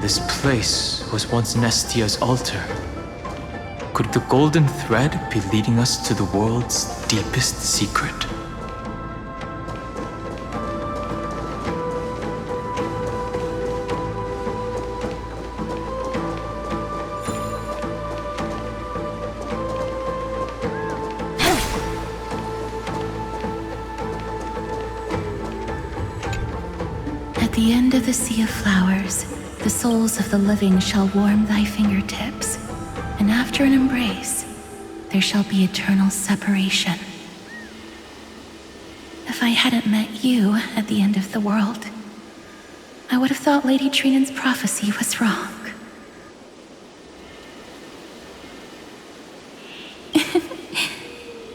This place was once Nestia's altar. Could the golden thread be leading us to the world's deepest secret? At the end of the sea of flowers, the souls of the living shall warm thy fingertips, and after an embrace, there shall be eternal separation. If I hadn't met you at the end of the world, I would have thought Lady Trinan's prophecy was wrong.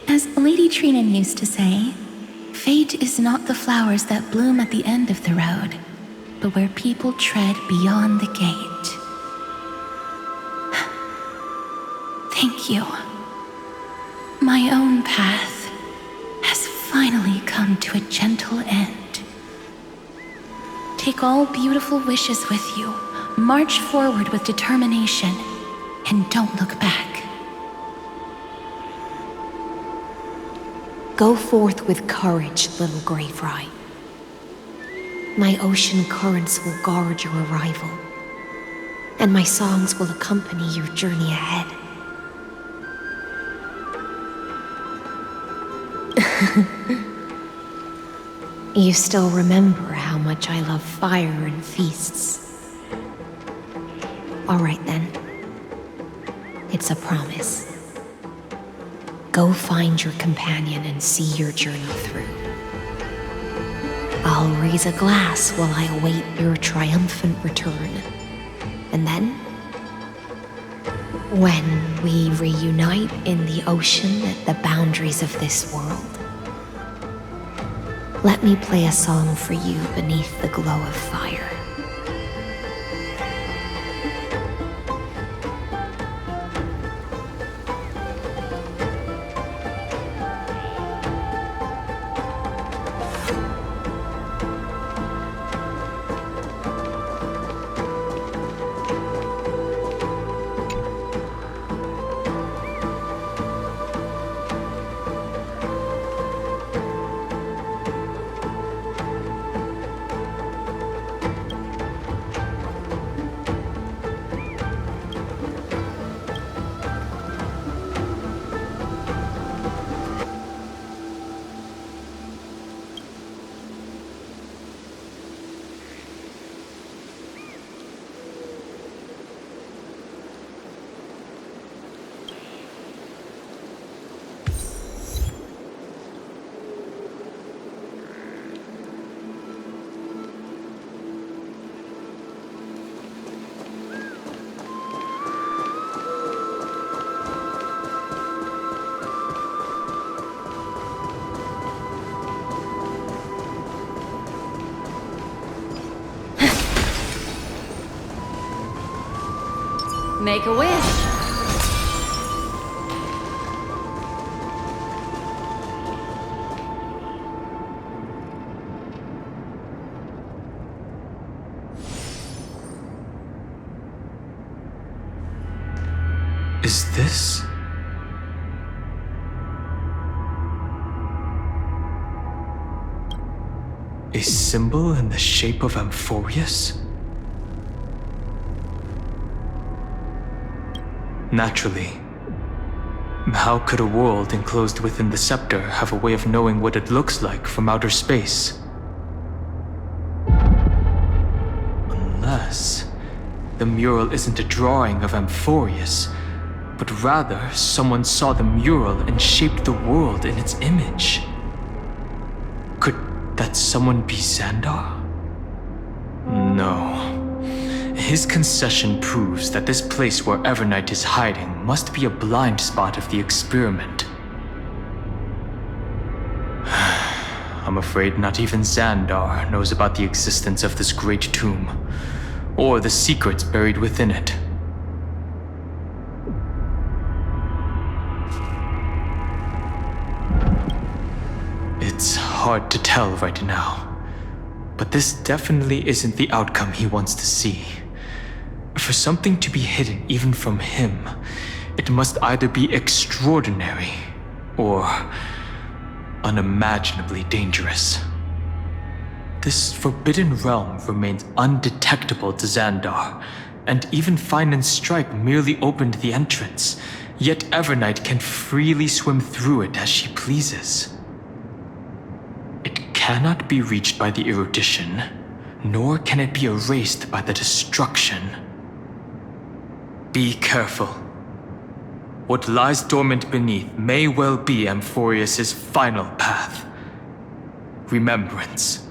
As Lady Trinan used to say, fate is not the flowers that bloom at the end of the road, but where people tread beyond the gate. Thank you. My own path has finally come to a gentle end. Take all beautiful wishes with you, march forward with determination, and don't look back. Go forth with courage, little Greyfry. My ocean currents will guard your arrival, and my songs will accompany your journey ahead. You still remember how much I love fire and feasts. All right then. It's a promise. Go find your companion and see your journey through. I'll raise a glass while I await your triumphant return. And then, when we reunite in the ocean at the boundaries of this world, let me play a song for you beneath the glow of fire. Make a wish. Is this? A symbol in the shape of Amphoreus? Naturally. How could a world enclosed within the scepter have a way of knowing what it looks like from outer space? Unless the mural isn't a drawing of Amphoreus, but rather someone saw the mural and shaped the world in its image. Could that someone be Xandar? No. His concession proves that this place where Evernight is hiding must be a blind spot of the experiment. I'm afraid not even Xandar knows about the existence of this great tomb, or the secrets buried within it. It's hard to tell right now, but this definitely isn't the outcome he wants to see. But for something to be hidden even from him, it must either be extraordinary or unimaginably dangerous. This forbidden realm remains undetectable to Xandar, and even Fine and Stripe merely opened the entrance, yet Evernight can freely swim through it as she pleases. It cannot be reached by the erudition, nor can it be erased by the destruction. Be careful. What lies dormant beneath may well be Amphoreus' final path. Remembrance.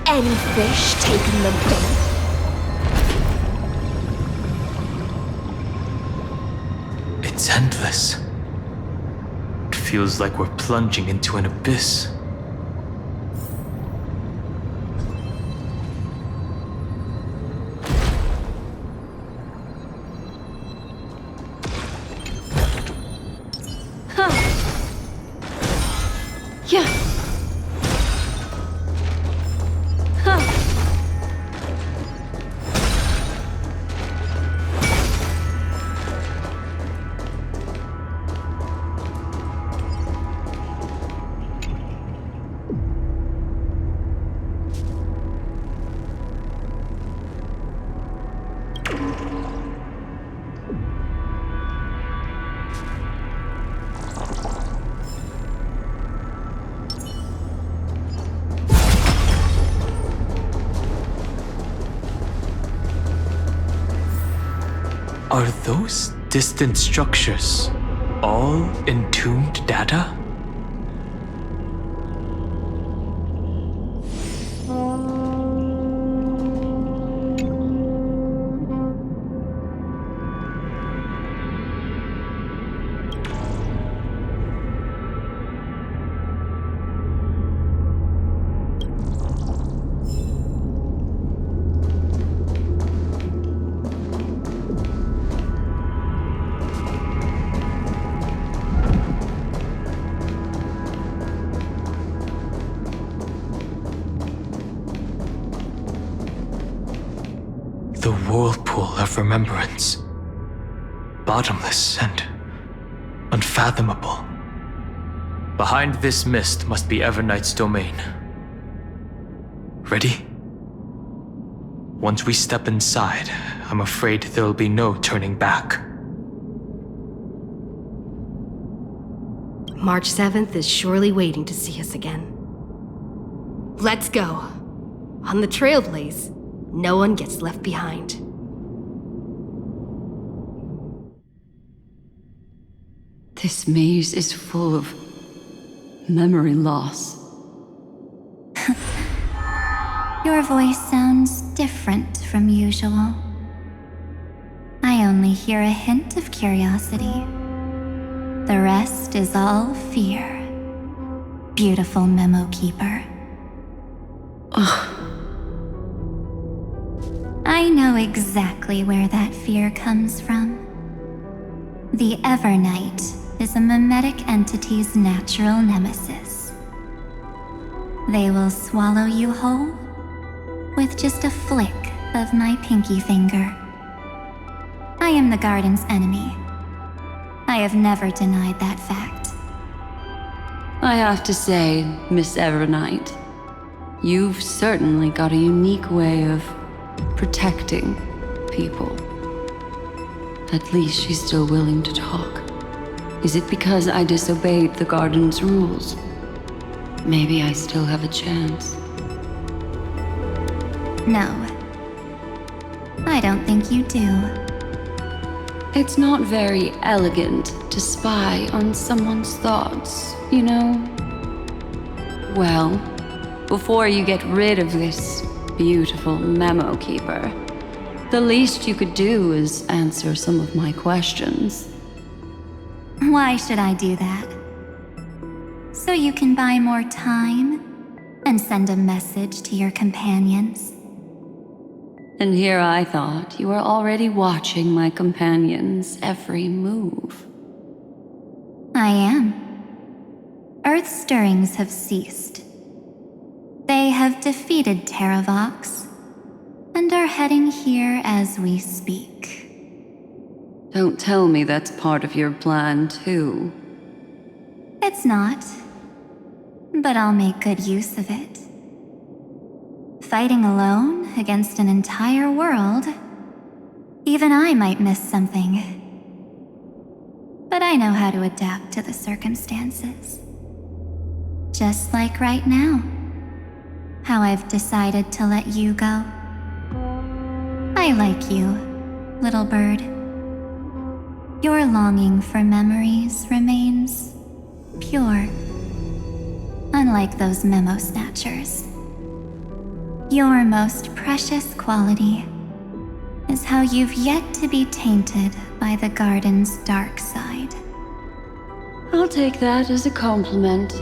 Any fish taking the bait? It's endless. It feels like we're plunging into an abyss. Yeah. Are those distant structures all entombed data? The whirlpool of remembrance. Bottomless and unfathomable. Behind this mist must be Evernight's domain. Ready? Once we step inside, I'm afraid there'll be no turning back. March 7th is surely waiting to see us again. Let's go. On the Trailblaze, no one gets left behind. This maze is full of memory loss. Your voice sounds different from usual. I only hear a hint of curiosity. The rest is all fear. Beautiful memo keeper. I I know exactly where that fear comes from. The Evernight is a mimetic entity's natural nemesis. They will swallow you whole with just a flick of my pinky finger. I am the garden's enemy. I have never denied that fact. I have to say, Miss Evernight, you've certainly got a unique way of protecting people. At least she's still willing to talk. Is it because I disobeyed the garden's rules? Maybe I still have a chance. No. I don't think you do. It's not very elegant to spy on someone's thoughts, you know? Well, before you get rid of this beautiful memo keeper, the least you could do is answer some of my questions. Why should I do that? So you can buy more time and send a message to your companions? And here I thought you were already watching my companion's every move. I am. Earth stirrings have ceased. They have defeated Terravox and are heading here as we speak. Don't tell me that's part of your plan, too. It's not, but I'll make good use of it. Fighting alone against an entire world, even I might miss something. But I know how to adapt to the circumstances. Just like right now, how I've decided to let you go. I like you, little bird. Your longing for memories remains pure, unlike those memo snatchers. Your most precious quality is how you've yet to be tainted by the garden's dark side. I'll take that as a compliment.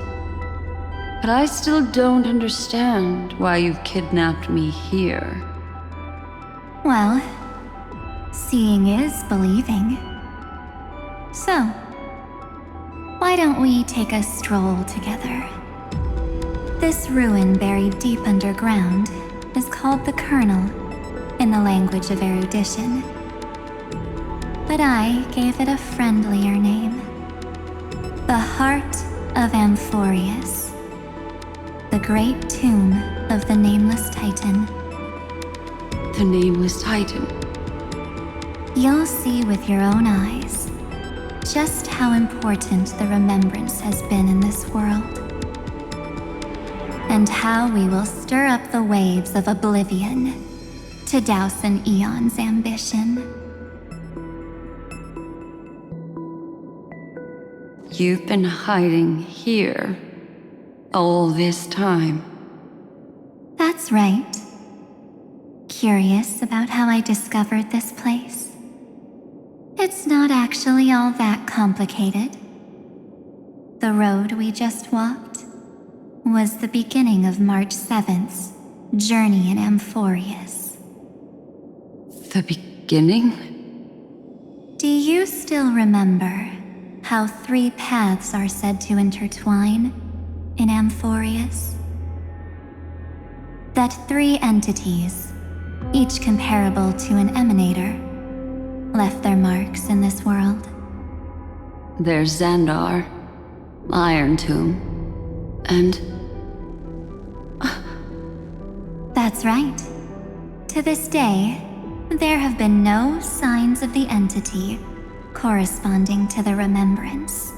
But I still don't understand why you've kidnapped me here. Well, seeing is believing. So, why don't we take a stroll together? This ruin buried deep underground is called the Kernel in the language of erudition. But I gave it a friendlier name. The Heart of Amphoreus. The great tomb of the Nameless Titan. The Nameless Titan. You'll see with your own eyes just how important the remembrance has been in this world. And how we will stir up the waves of oblivion to douse an eon's ambition. You've been hiding here all this time. That's right. Curious about how I discovered this place? It's not actually all that complicated. The road we just walked was the beginning of March 7th's journey in Amphoreus. The beginning? Do you still remember how 3 paths are said to intertwine in Amphoreus? That 3 entities, each comparable to an emanator, left their marks in this world. There's Xandar, Iron Tomb, and... That's right. To this day, there have been no signs of the entity corresponding to the remembrance.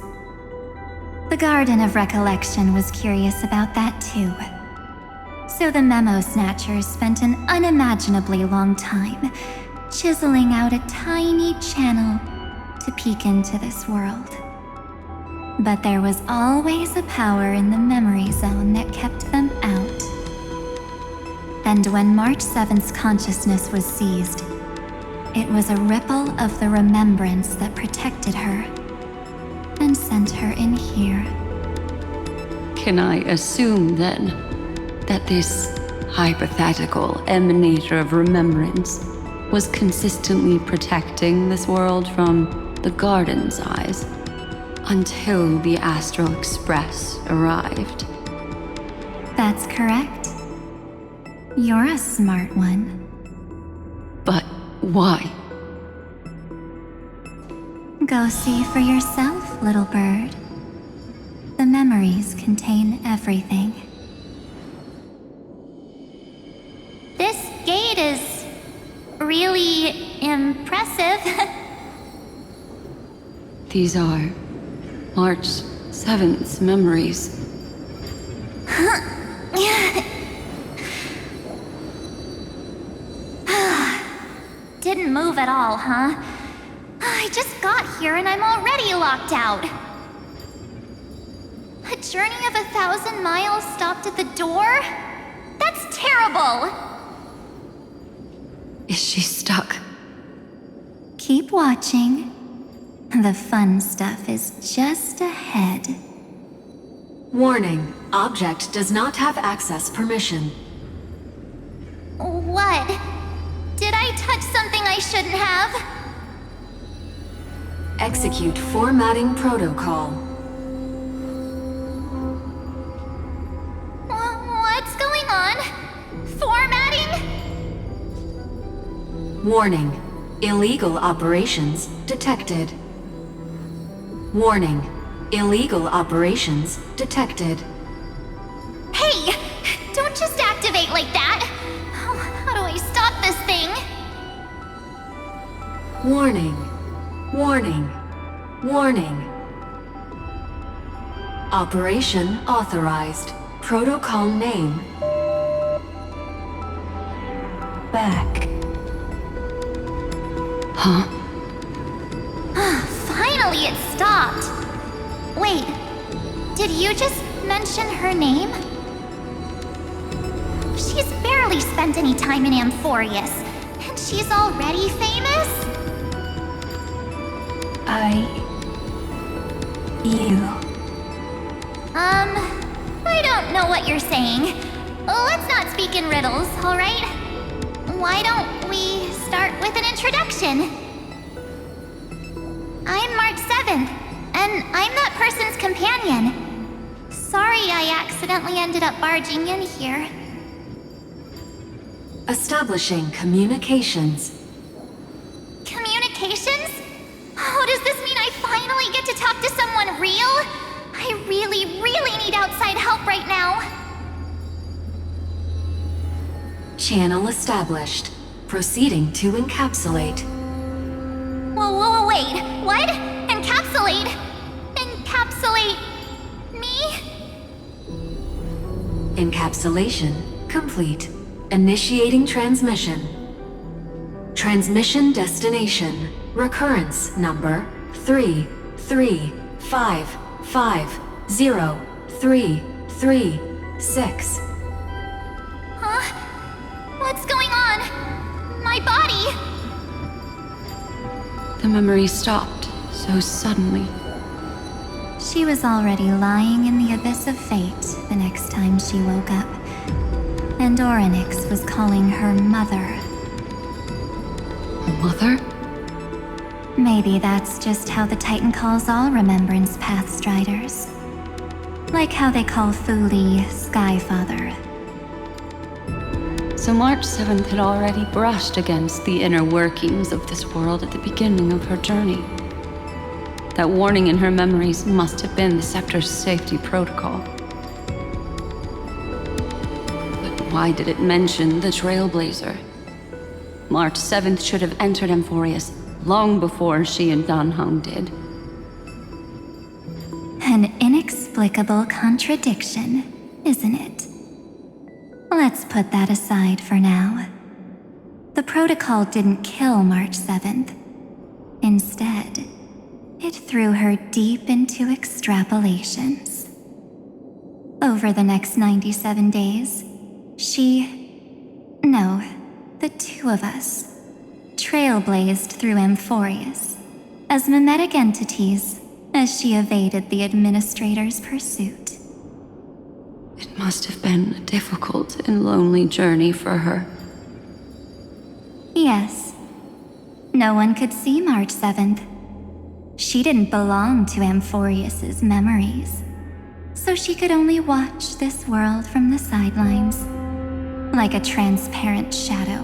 The Garden of Recollection was curious about that too. So the memo snatchers spent an unimaginably long time chiseling out a tiny channel to peek into this world. But there was always a power in the memory zone that kept them out. And when March 7th's consciousness was seized, it was a ripple of the remembrance that protected her and sent her in here. Can I assume then that this hypothetical emanator of remembrance was consistently protecting this world from the Garden's eyes until the Astral Express arrived. That's correct. You're a smart one. But why? Go see for yourself, little bird. The memories contain everything. This gate is really impressive. These are March 7th's memories. Didn't move at all, huh? I just got here and I'm already locked out. A journey of 1,000 miles stopped at the door? That's terrible! Is she stuck? Keep watching. The fun stuff is just ahead. Warning. Object does not have access permission. What? Did I touch something I shouldn't have? Execute formatting protocol. What's going on? Formatting? Warning. Illegal operations detected. Warning. Illegal operations detected. Hey! Don't just activate like that! How do I stop this thing? Warning. Warning. Warning. Operation authorized. Protocol name. Back. Huh? Finally it stopped! Wait, did you just mention her name? She's barely spent any time in Amphoreus, and she's already famous? I don't know what you're saying. Let's not speak in riddles, alright? Why don't we start with an introduction? I'm March 7th, and I'm that person's companion. Sorry I accidentally ended up barging in here. Establishing communications. Communications? Oh, does this mean I finally get to talk to someone real? I really need outside help right now. Channel established. Proceeding to encapsulate. Whoa, wait, what? Encapsulate? Encapsulate me? Encapsulation complete. Initiating transmission. Transmission destination. Recurrence number 335503336. Huh? What's going on? My body? The memory stopped so suddenly. She was already lying in the abyss of fate the next time she woke up. And Orynyx was calling her mother. Mother? Maybe that's just how the Titan calls all Remembrance Pathstriders. Like how they call Fuli Skyfather. So March 7th had already brushed against the inner workings of this world at the beginning of her journey. That warning in her memories must have been the Scepter's safety protocol. But why did it mention the Trailblazer? March 7th should have entered Amphoreus long before she and Danhong did. An inexplicable contradiction, isn't it? Let's put that aside for now. The protocol didn't kill March 7th. Instead, it threw her deep into extrapolations. Over the next 97 days, the two of us, trailblazed through Amphoreus as mimetic entities as she evaded the administrator's pursuit. It must have been a difficult and lonely journey for her. Yes, no one could see March 7th. She didn't belong to Amphoreus's memories, so she could only watch this world from the sidelines, like a transparent shadow.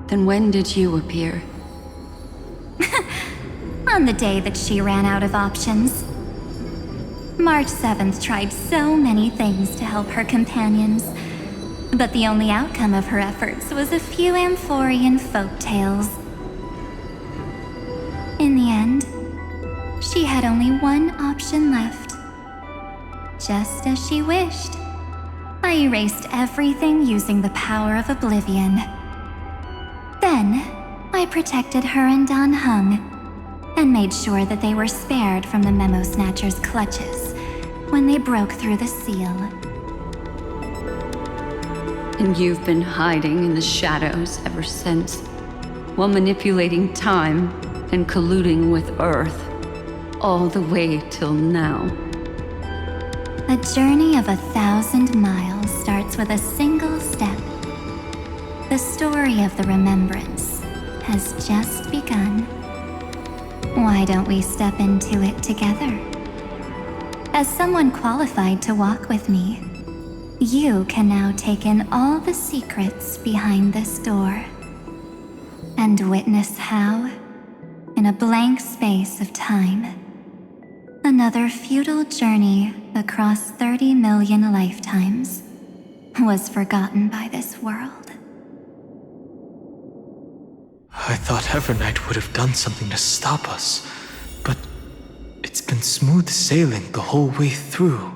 Then when did you appear? On the day that she ran out of options. March 7th tried so many things to help her companions, but the only outcome of her efforts was a few Amphorean folk tales. In the end, she had only one option left. Just as she wished, I erased everything using the power of oblivion. Then, I protected her and Dan Heng, and made sure that they were spared from the Memo Snatcher's clutches when they broke through the seal. And you've been hiding in the shadows ever since, while manipulating time and colluding with Earth, all the way till now. A journey of 1,000 miles starts with a single step. The story of the remembrance has just begun. Why don't we step into it together? As someone qualified to walk with me, you can now take in all the secrets behind this door and witness how, in a blank space of time, another futile journey across 30 million lifetimes was forgotten by this world. I thought Evernight would have done something to stop us, but it's been smooth sailing the whole way through.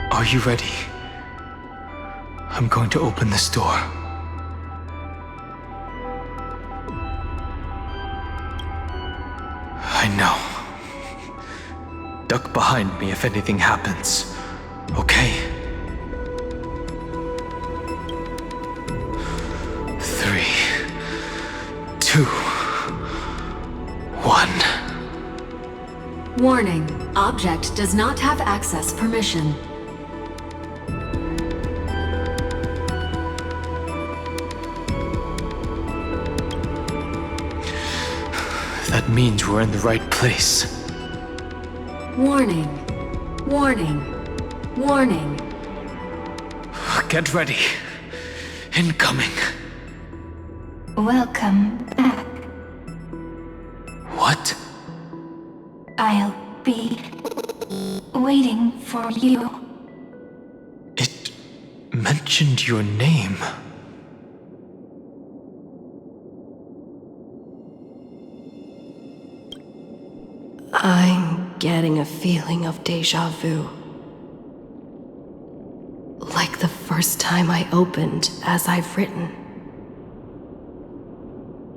Are you ready? I'm going to open this door. I know. Duck behind me if anything happens, okay? 3, 2, 1. Warning, object does not have access permission. That means we're in the right place. Warning, warning, warning. Get ready. Incoming. Welcome back. What? I'll be waiting for you. It mentioned your name. I'm getting a feeling of déjà vu. Like the first time I opened as I've written.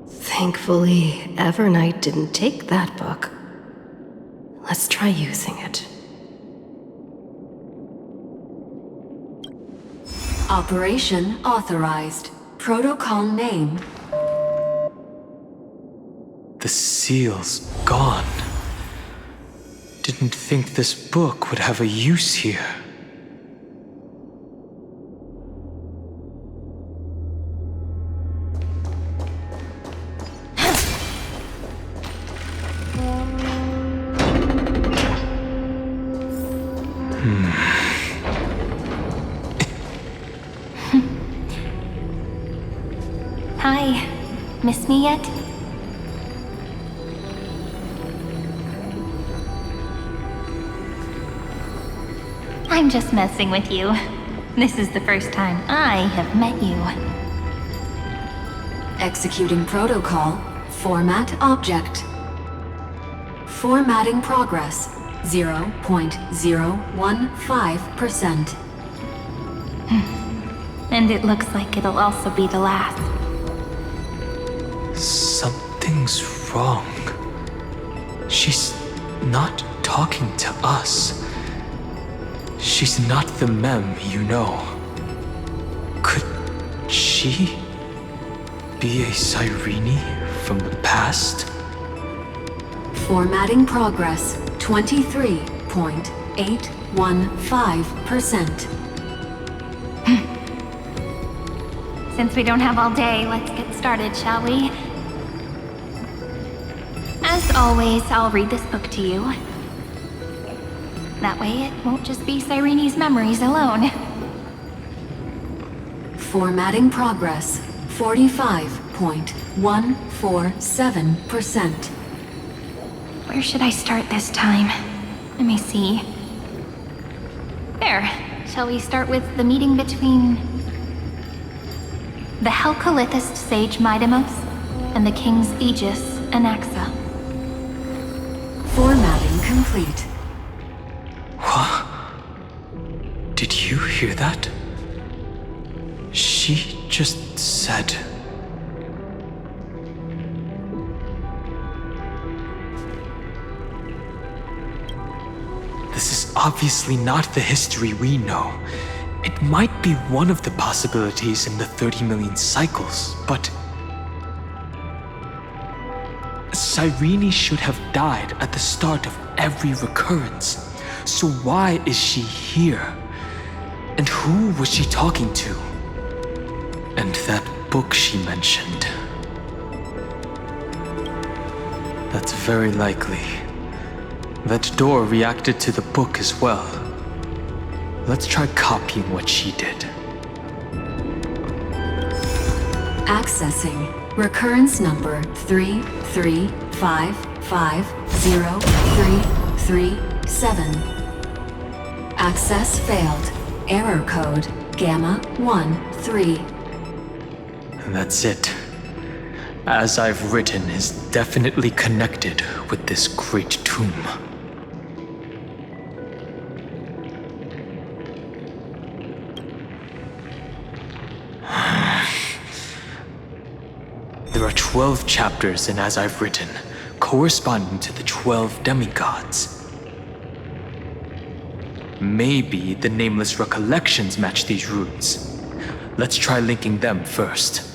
Thankfully, Evernight didn't take that book. Let's try using it. Operation authorized. Protocol name. The seal's gone. Didn't think this book would have a use here. Hi. Miss me yet? I'm just messing with you. This is the first time I have met you. Executing protocol. Format object. Formatting progress 0.015%. And it looks like it'll also be the last. Something's wrong. She's not talking to us. She's not the Mem, you know. Could she be a Cyrene from the past? Formatting progress 23.815%. Since we don't have all day, let's get started, shall we? As always, I'll read this book to you. That way it won't just be Cyrene's memories alone. Formatting progress 45.147%. Where should I start this time? Let me see. There. Shall we start with the meeting between the Helcolithist sage Midamos and the king's aegis, Anaxa? Formatting complete. What? Did you hear that? She just said... This is obviously not the history we know. It might be one of the possibilities in the 30 million cycles, but... Cyrene should have died at the start of every recurrence. So why is she here? And who was she talking to? And that book she mentioned. That's very likely. That door reacted to the book as well. Let's try copying what she did. Accessing recurrence number 33550337. Access failed. Error code Gamma 13. And that's it. As I've written is definitely connected with this great tomb. There are 12 chapters in As I've Written, corresponding to the 12 demigods. Maybe the nameless recollections match these runes. Let's try linking them first.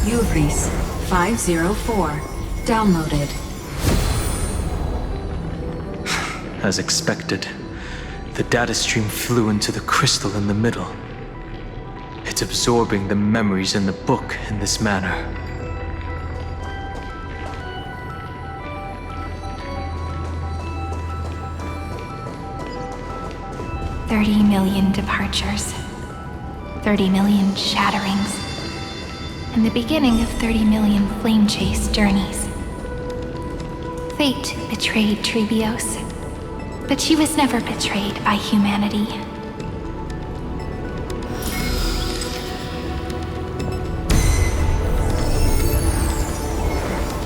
Uvris 504. Downloaded. As expected, the data stream flew into the crystal in the middle. It's absorbing the memories in the book in this manner. $30 million departures, 30 million shatterings, and the beginning of 30 million flame chase journeys. Fate betrayed Trebios, but she was never betrayed by humanity.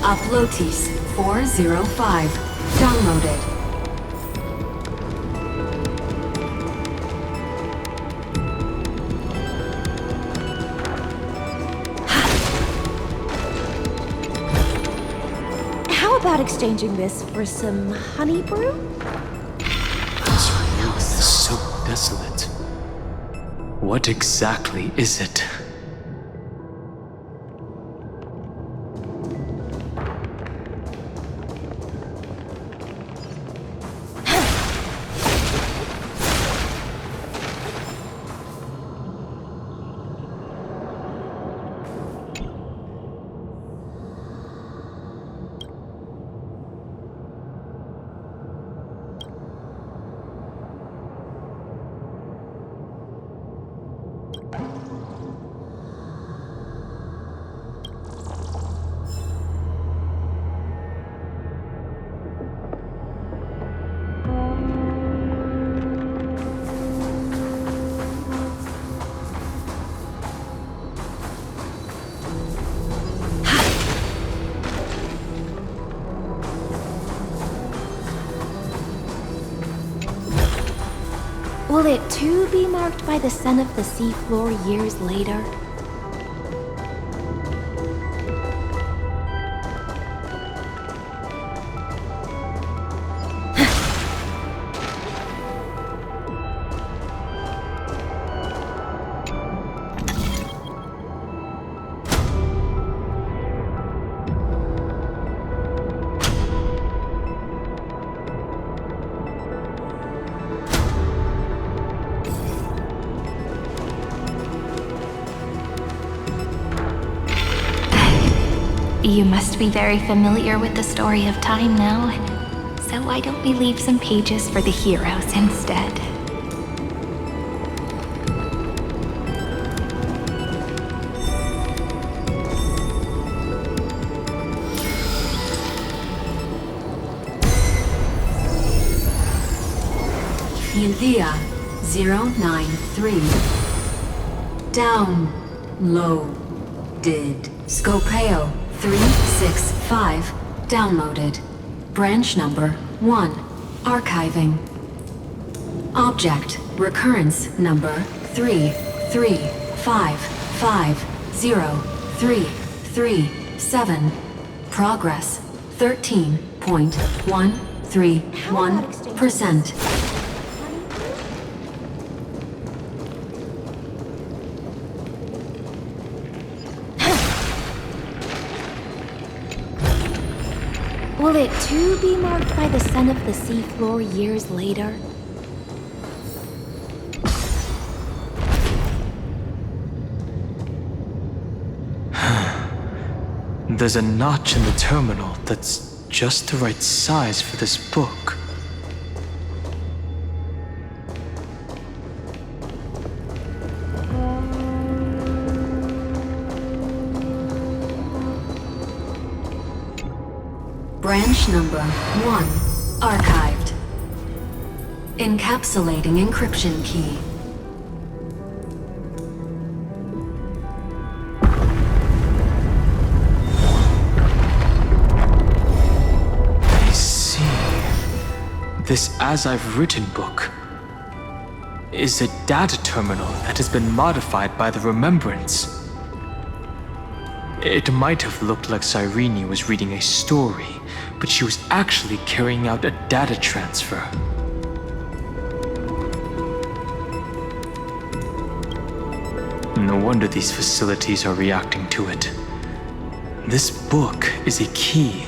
Uplotis 405. Downloaded. How about exchanging this for some honey brew? This world is so desolate. What exactly is it? Will it too be marked by the scent of the seafloor years later? You must be very familiar with the story of time now, so why don't we leave some pages for the heroes instead? Ylvia 093. Downloaded. Scopeo 365. Downloaded. Branch number 1. Archiving. Object recurrence number 335503337. Progress 13.131%. Will it too be marked by the scent of the seafloor years later? There's a notch in the terminal that's just the right size for this book. Branch number 1. Archived. Encapsulating encryption key. I see. This As I've Written book is a data terminal that has been modified by the Remembrance. It might have looked like Cyrene was reading a story, but she was actually carrying out a data transfer. No wonder these facilities are reacting to it. This book is a key.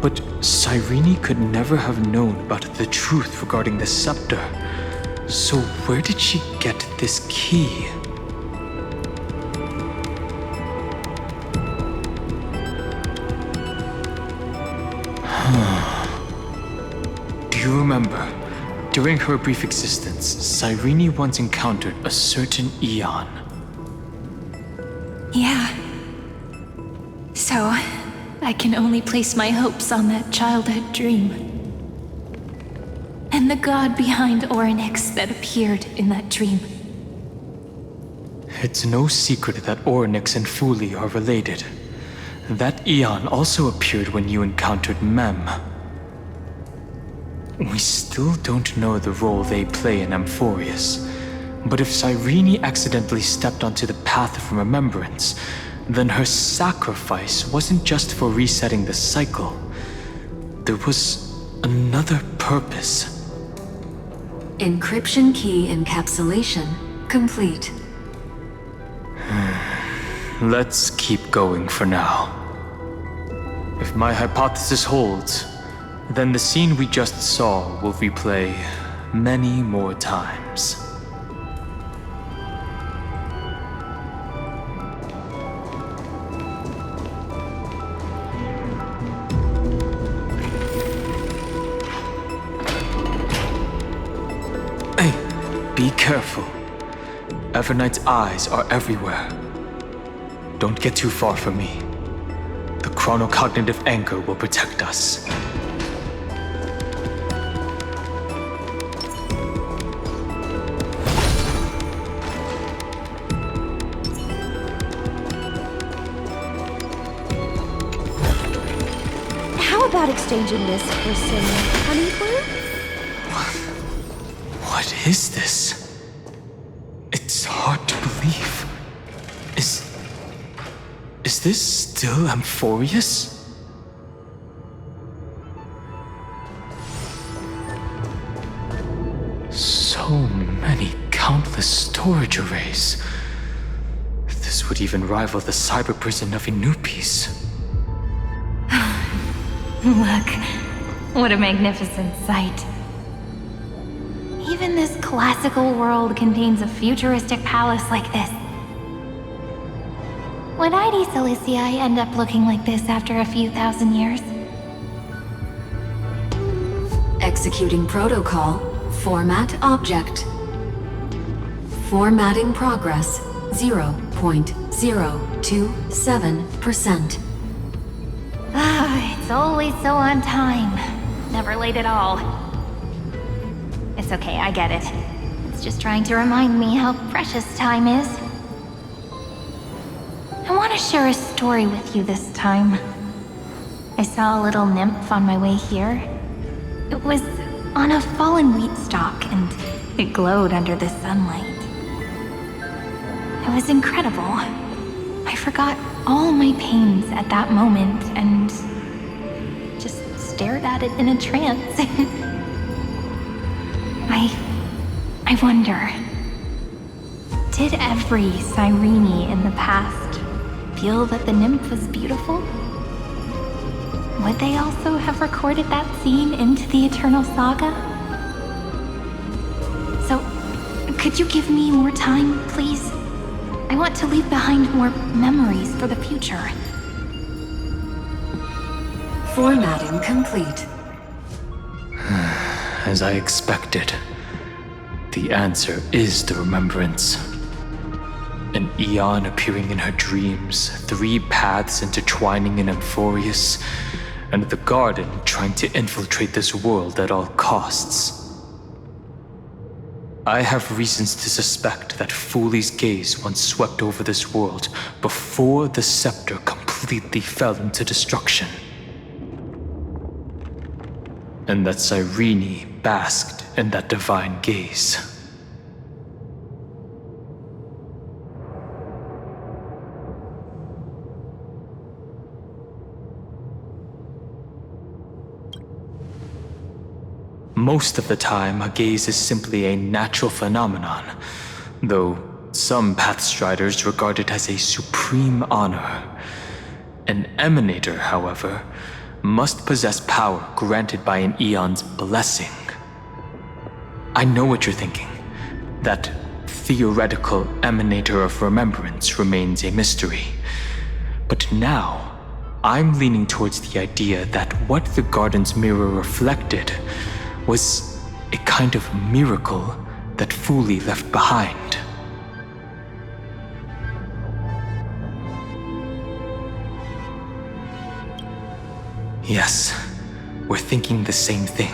But Cyrene could never have known about the truth regarding the scepter. So where did she get this key? Do you remember, during her brief existence, Cyrene once encountered a certain Eon? Yeah. So, I can only place my hopes on that childhood dream. And the god behind Orynyx that appeared in that dream. It's no secret that Orynyx and Fuli are related. That Eon also appeared when you encountered Mem. We still don't know the role they play in Amphoreus, but if Cyrene accidentally stepped onto the path of remembrance, then her sacrifice wasn't just for resetting the cycle. There was another purpose. Encryption key encapsulation complete. Let's keep going for now. If my hypothesis holds, then the scene we just saw will replay many more times. Hey, be careful. Everknight's eyes are everywhere. Don't get too far from me. The chronocognitive anchor will protect us. How about exchanging this for some honey brew? What What is this? It's hard to believe. Is this still Amphoreus? So many countless storage arrays. This would even rival the cyber prison of Inupis. Look, what a magnificent sight. Even this classical world contains a futuristic palace like this. Would ID Ciliciae end up looking like this after a few thousand years? Executing protocol. Format object. Formatting progress 0.027%. It's always so on time. Never late at all. It's okay, I get it. It's just trying to remind me how precious time is. I want to share a story with you this time. I saw a little nymph on my way here. It was on a fallen wheat stalk, and it glowed under the sunlight. It was incredible. I forgot all my pains at that moment and just stared at it in a trance. I wonder, did every Cyrene in the past feel that the nymph was beautiful? Would they also have recorded that scene into the Eternal Saga? So, could you give me more time, please? I want to leave behind more memories for the future. Formatting complete. As I expected, the answer is the remembrance. An Eon appearing in her dreams, 3 paths intertwining in Amphoreus, and the Garden trying to infiltrate this world at all costs. I have reasons to suspect that Fooley's gaze once swept over this world before the scepter completely fell into destruction. And that Cyrene basked in that divine gaze. Most of the time, a gaze is simply a natural phenomenon, though some Pathstriders regard it as a supreme honor. An Emanator, however, must possess power granted by an Eon's blessing. I know what you're thinking. That theoretical Emanator of Remembrance remains a mystery. But now, I'm leaning towards the idea that what the Garden's mirror reflected was a kind of miracle that Fooley left behind. Yes, we're thinking the same thing.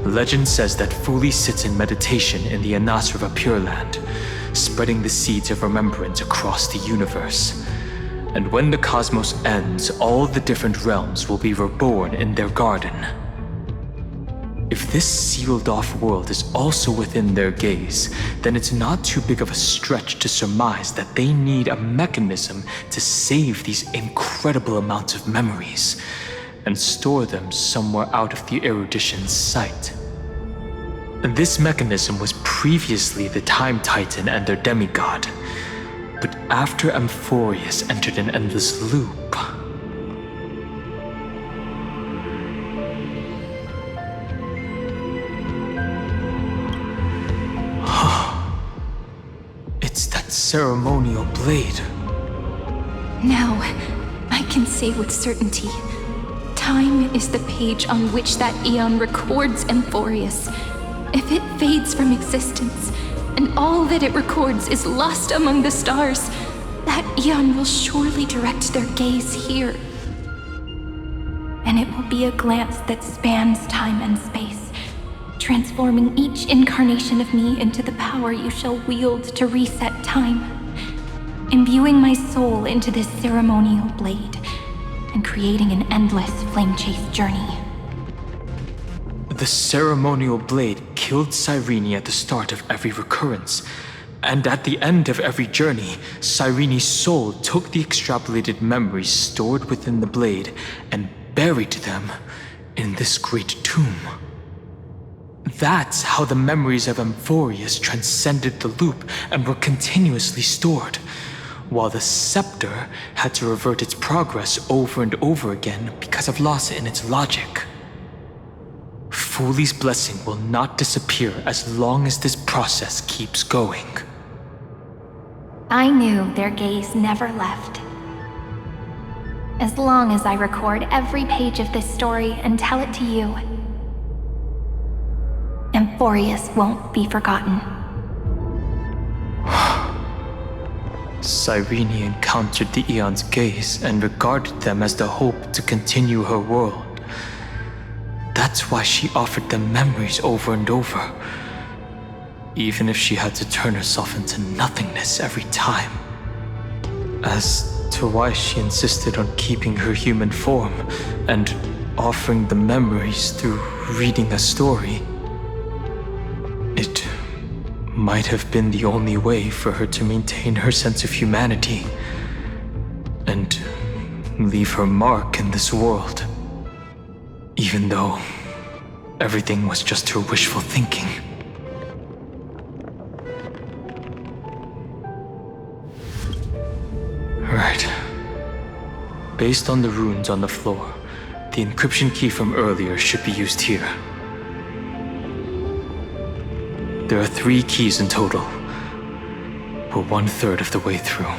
Legend says that Fooley sits in meditation in the Anasrava Pure Land, spreading the seeds of remembrance across the universe. And when the cosmos ends, all the different realms will be reborn in their garden. If this sealed-off world is also within their gaze, then it's not too big of a stretch to surmise that they need a mechanism to save these incredible amounts of memories and store them somewhere out of the erudition's sight. This mechanism was previously the Time Titan and their demigod, but after Amphoreus entered an endless loop, it's that ceremonial blade. Now, I can say with certainty, time is the page on which that Eon records Amphoreus. If it fades from existence, and all that it records is lost among the stars, that Eon will surely direct their gaze here. And it will be a glance that spans time and space, transforming each incarnation of me into the power you shall wield to reset time, imbuing my soul into this ceremonial blade, and creating an endless flame-chase journey. The ceremonial blade killed Cyrene at the start of every recurrence, and at the end of every journey, Cyrene's soul took the extrapolated memories stored within the blade and buried them in this great tomb. That's how the memories of Amphoreus transcended the loop and were continuously stored, while the scepter had to revert its progress over and over again because of loss in its logic. Fuli's blessing will not disappear as long as this process keeps going. I knew their gaze never left. As long as I record every page of this story and tell it to you, Amphoreus won't be forgotten. Cyrene encountered the Aeon's gaze and regarded them as the hope to continue her world. That's why she offered them memories over and over, even if she had to turn herself into nothingness every time. As to why she insisted on keeping her human form and offering the memories through reading a story, it might have been the only way for her to maintain her sense of humanity and leave her mark in this world, even though everything was just her wishful thinking. Right. Based on the runes on the floor, the encryption key from earlier should be used here. There are 3 keys in total. We're 1/3 of the way through.